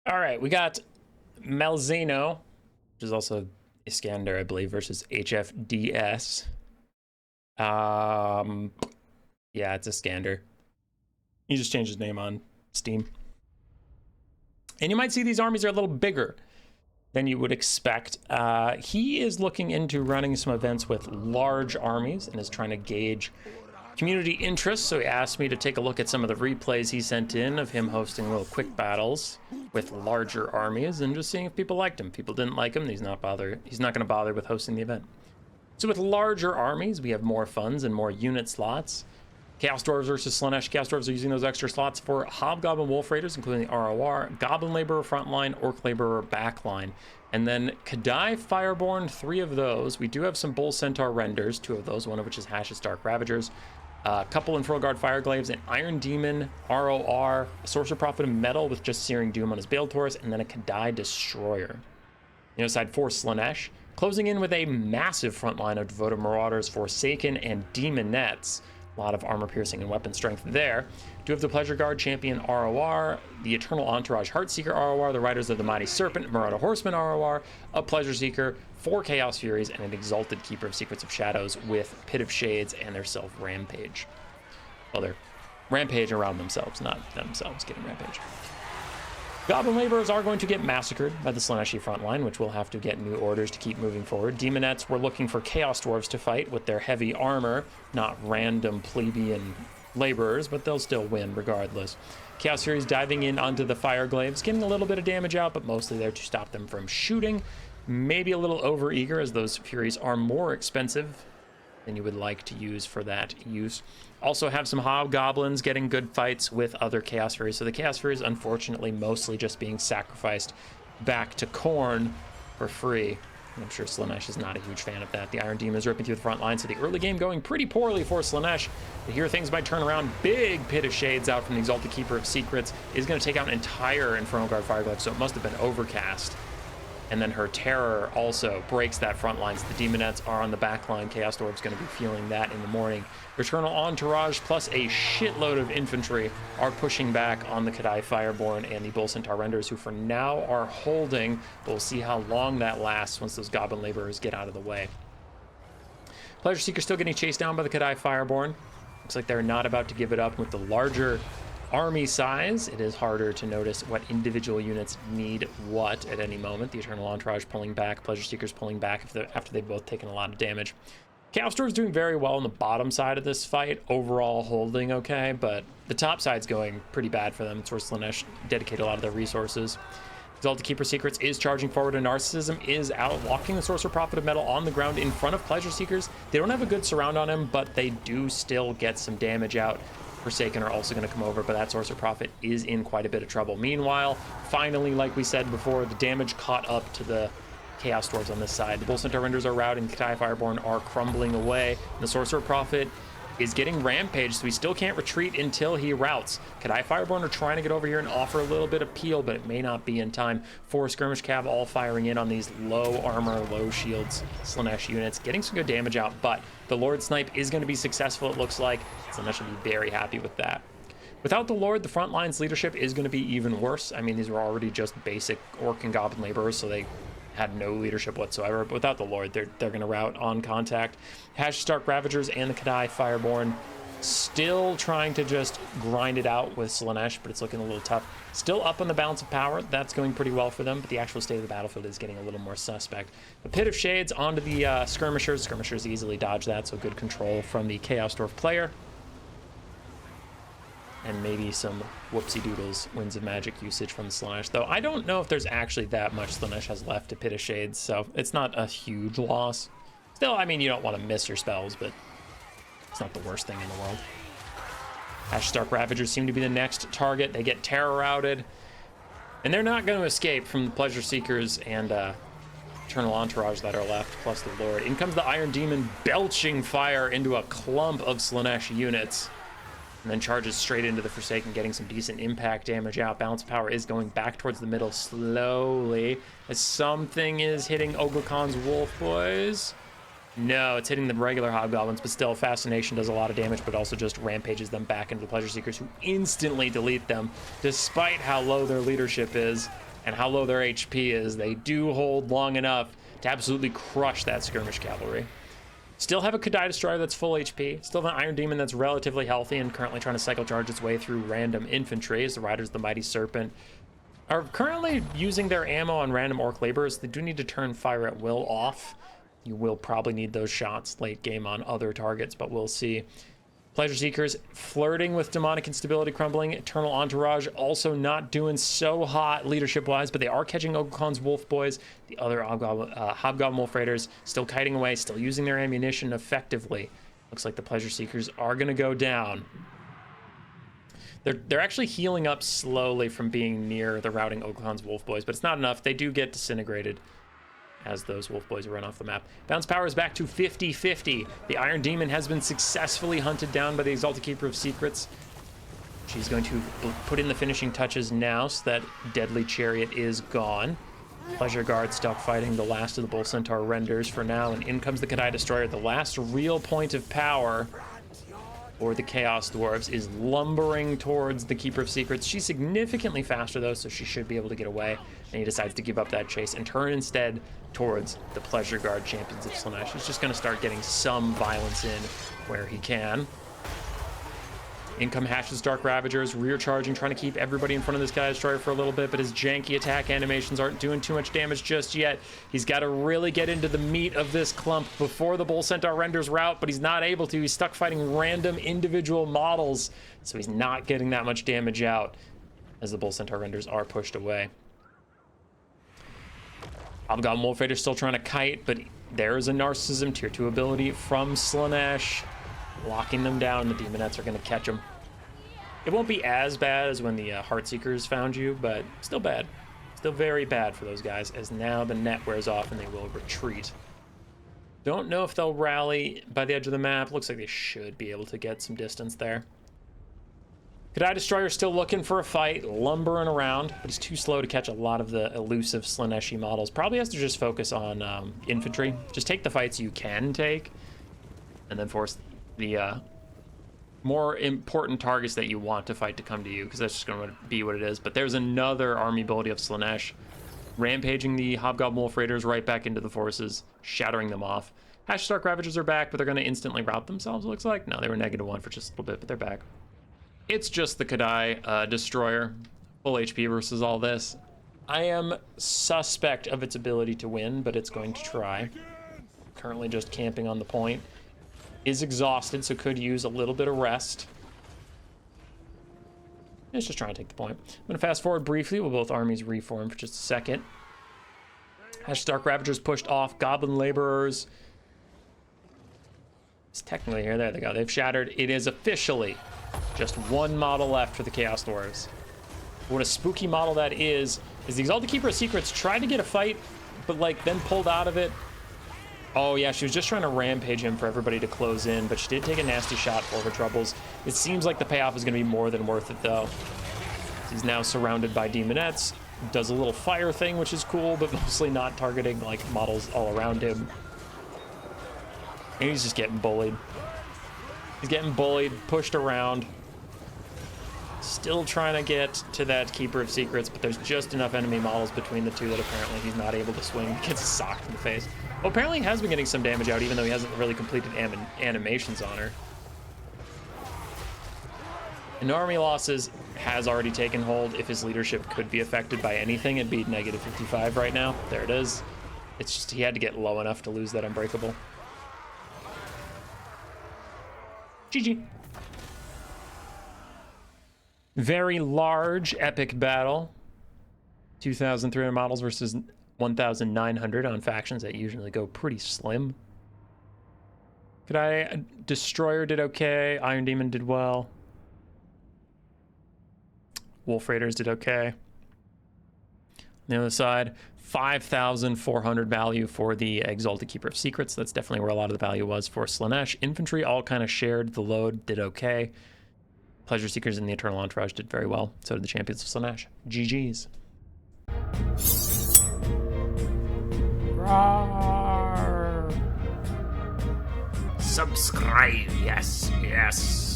All right, we got Malzeno, which is also Iskander, I believe, versus HFDS. Yeah, it's Iskander. He just changed his name on Steam. And you might see these armies are a little bigger than you would expect. He is looking into running some events with large armies and is trying to gauge community interest, so he asked me to take a look at some of the replays he sent in of him hosting little quick battles with larger armies and just seeing if people liked him. People didn't like him, he's not going to bother with hosting the event. So with larger armies, we have more funds and more unit slots. Chaos Dwarves versus Slaanesh. Chaos Dwarves are using those extra slots for Hobgoblin Wolf Raiders, including the ROR, Goblin Laborer Frontline, Orc Laborer Backline, and then Kadai Fireborn, 3 of those. We do have some Bull Centaur Renders, 2 of those, one of which is Hash's Dark Ravagers, a couple Infernal Guard Fireglaves, an Iron Demon ROR, a Sorcerer Prophet of Metal with just Searing Doom on his Bale Taurus, and then a Kadai Destroyer. You know, side 4 Slaanesh, closing in with a massive front line of Devoted Marauders, Forsaken, and Demonettes. A lot of armor piercing and weapon strength there. Do have the Pleasure Guard Champion ROR, the Eternal Entourage Heartseeker ROR, the Riders of the Mighty Serpent, Marauder Horseman ROR, a Pleasure Seeker, 4 Chaos Furies, and an Exalted Keeper of Secrets of Shadows with Pit of Shades and their self Rampage. Well, they're Rampage around themselves, not themselves getting Rampage. Goblin Laborers are going to get massacred by the Slaaneshi front line, which will have to get new orders to keep moving forward. Demonettes were looking for Chaos Dwarves to fight with their heavy armor, not random plebeian laborers, but they'll still win regardless. Chaos Furies diving in onto the Fireglaves, getting a little bit of damage out, but mostly there to stop them from shooting. Maybe a little over-eager, as those Furies are more expensive than you would like to use for that use. Also have some Hobgoblins getting good fights with other Chaos Furies. So the Chaos Furies, unfortunately, mostly just being sacrificed back to Khorne for free. I'm sure Slaanesh is not a huge fan of that. The Iron Demon is ripping through the front line, so the early game going pretty poorly for Slaanesh. But here things might turn around. Big Pit of Shades out from the Exalted Keeper of Secrets is going to take out an entire Infernal Guard Fireglaive, so it must have been overcast. And then her Terror also breaks that front line. So the Demonettes are on the back line. Chaos Dwarves going to be feeling that in the morning. Eternal Entourage plus a shitload of infantry are pushing back on the Kadai Fireborn and the Bull Centaur Renders, who for now are holding. We'll see how long that lasts once those Goblin Laborers get out of the way. Pleasure Seeker still getting chased down by the Kadai Fireborn. Looks like they're not about to give it up. With the larger army size, it is harder to notice what individual units need what at any moment. The Eternal Entourage pulling back, Pleasure Seekers pulling back after they've both taken a lot of damage. Chaos Dwarves doing very well on the bottom side of this fight, overall holding okay, but the top side's going pretty bad for them. It's where Slaanesh dedicate a lot of their resources. Exalted Keeper Secrets is charging forward, and Narcissism is out, locking the Sorcerer Prophet of Metal on the ground in front of Pleasure Seekers. They don't have a good surround on him, but they do still get some damage out. Forsaken are also going to come over, but that Sorcerer Prophet is in quite a bit of trouble. Meanwhile, finally, like we said before, the damage caught up to the Chaos Dwarves on this side. The Bull Centaur Renders are routing, the Kadai Fireborn are crumbling away, and the Sorcerer Prophet is getting rampaged, so he still can't retreat until he routs. Kadai Fireborn are trying to get over here and offer a little bit of peel, but it may not be in time. 4 Skirmish Cav all firing in on these low armor, low shields Slaanesh units, getting some good damage out, but the Lord Snipe is going to be successful, it looks like. Slaanesh will be very happy with that. Without the Lord, the front line's leadership is going to be even worse. I mean, these were already just basic Orc and Goblin laborers, so they had no leadership whatsoever. But without the Lord, they're going to rout on contact. Hash's Dark Ravagers and the Kadai Fireborn still trying to just grind it out with Slaanesh, but it's looking a little tough. Still up on the balance of power. That's going pretty well for them, but the actual state of the battlefield is getting a little more suspect. The Pit of Shades onto the Skirmishers. Skirmishers easily dodge that, so good control from the Chaos Dwarf player. And maybe some whoopsie-doodles Winds of Magic usage from the Slaanesh, though I don't know if there's actually that much Slaanesh has left to Pit of Shades, so it's not a huge loss. Still, I mean, you don't want to miss your spells, but it's not the worst thing in the world. Hash's Dark Ravagers seem to be the next target. They get Terror routed, and they're not going to escape from the Pleasure Seekers and Eternal Entourage that are left, plus the Lord. In comes the Iron Demon, belching fire into a clump of Slaanesh units, and then charges straight into the Forsaken, getting some decent impact damage out. Balance of power is going back towards the middle slowly, as something is hitting Ogre Khan's Wolf Boys. No, it's hitting the regular Hobgoblins, but still, Fascination does a lot of damage, but also just rampages them back into the Pleasure Seekers, who instantly delete them, despite how low their leadership is. and how low their HP is, they do hold long enough to absolutely crush that skirmish cavalry. Still have a Kadai Destroyer that's full HP. Still have an Iron Demon that's relatively healthy and currently trying to cycle charge its way through random infantry as the Riders of the Mighty Serpent are currently using their ammo on random Orc Laborers. They do need to turn Fire at Will off. You will probably need those shots late game on other targets, but we'll see. Pleasure Seekers flirting with Demonic Instability Crumbling. Eternal Entourage also not doing so hot leadership-wise, but they are catching Ogre-Khan's Wolf Boys. The other Hobgoblin Wolf Raiders still kiting away, still using their ammunition effectively. Looks like the Pleasure Seekers are going to go down. They're actually healing up slowly from being near the routing Ogre-Khan's Wolf Boys, but it's not enough. They do get disintegrated as those Wolf Boys run off the map. Bounce power is back to 50-50. The Iron Demon has been successfully hunted down by the Exalted Keeper of Secrets. She's going to put in the finishing touches now so that Deadly Chariot is gone. Pleasure Guard stuck fighting the last of the Bull Centaur renders for now, and in comes the Kadai Destroyer. The last real point of power for the Chaos Dwarves is lumbering towards the Keeper of Secrets. She's significantly faster though, so she should be able to get away. And he decides to give up that chase and turn instead towards the Pleasure Guard champions of Slaanesh. He's just going to start getting some violence in where he can. In come Hash's Dark Ravagers, rear charging, trying to keep everybody in front of this Kadai Destroyer for a little bit, but his janky attack animations aren't doing too much damage just yet. He's got to really get into the meat of this clump before the Bull Centaur renders route, but he's not able to. He's stuck fighting random individual models, so he's not getting that much damage out as the Bull Centaur renders are pushed away. Hobgoblin Wolf Raider's still trying to kite, but there's a Narcissism Tier 2 ability from Slaanesh, locking them down. The Demonettes are going to catch them. It won't be as bad as when the Heartseekers found you, but still bad. Still very bad for those guys, as now the net wears off and they will retreat. Don't know if they'll rally by the edge of the map. Looks like they should be able to get some distance there. Kadai Destroyer still looking for a fight, lumbering around, but he's too slow to catch a lot of the elusive Slaaneshi models. Probably has to just focus on infantry. Just take the fights you can take, and then force the more important targets that you want to fight to come to you, because that's just going to be what it is. But there's another army ability of Slaanesh, rampaging the Hobgoblin Wolf Raiders right back into the forces, shattering them off. Hash Dark Ravagers are back, but they're going to instantly rout themselves, it looks like. No, they were -1 for just a little bit, but they're back. It's just the Kadai Destroyer, full HP versus all this. I am suspect of its ability to win, but it's going to try. Currently just camping on the point. Is exhausted, so could use a little bit of rest. It's just trying to take the point. I'm going to fast forward briefly while both armies reform for just a second. Hash Dark Ravagers pushed off. Goblin Laborers. It's technically here. There they go. They've shattered. It is officially just one model left for the Chaos Dwarves. What a spooky model that is the Exalted Keeper of Secrets tried to get a fight, but like then pulled out of it. Oh yeah, she was just trying to rampage him for everybody to close in, but she did take a nasty shot for her troubles. It seems like the payoff is going to be more than worth it though. He's now surrounded by Demonettes, does a little fire thing, which is cool, but mostly not targeting like models all around him. And he's just getting bullied. He's getting bullied, pushed around. Still trying to get to that Keeper of Secrets, but there's just enough enemy models between the two that apparently he's not able to swing. He gets socked in the face. Well, apparently he has been getting some damage out, even though he hasn't really completed animations on her. And army losses has already taken hold. If his leadership could be affected by anything, it'd be -55 right now. There it is. It's just he had to get low enough to lose that Unbreakable. GG. Very large epic battle. 2,300 models versus 1,900 on factions that usually go pretty slim. Kadai Destroyer did okay. Iron Demon did well. Wolf Raiders did okay. On the other side, 5,400 value for the Exalted Keeper of Secrets. That's definitely where a lot of the value was for Slaanesh. Infantry all kind of shared the load, did okay. Pleasure Seekers and the Eternal Entourage did very well. So did the Champions of Slaanesh. GG's. Roar. Subscribe, yes, yes.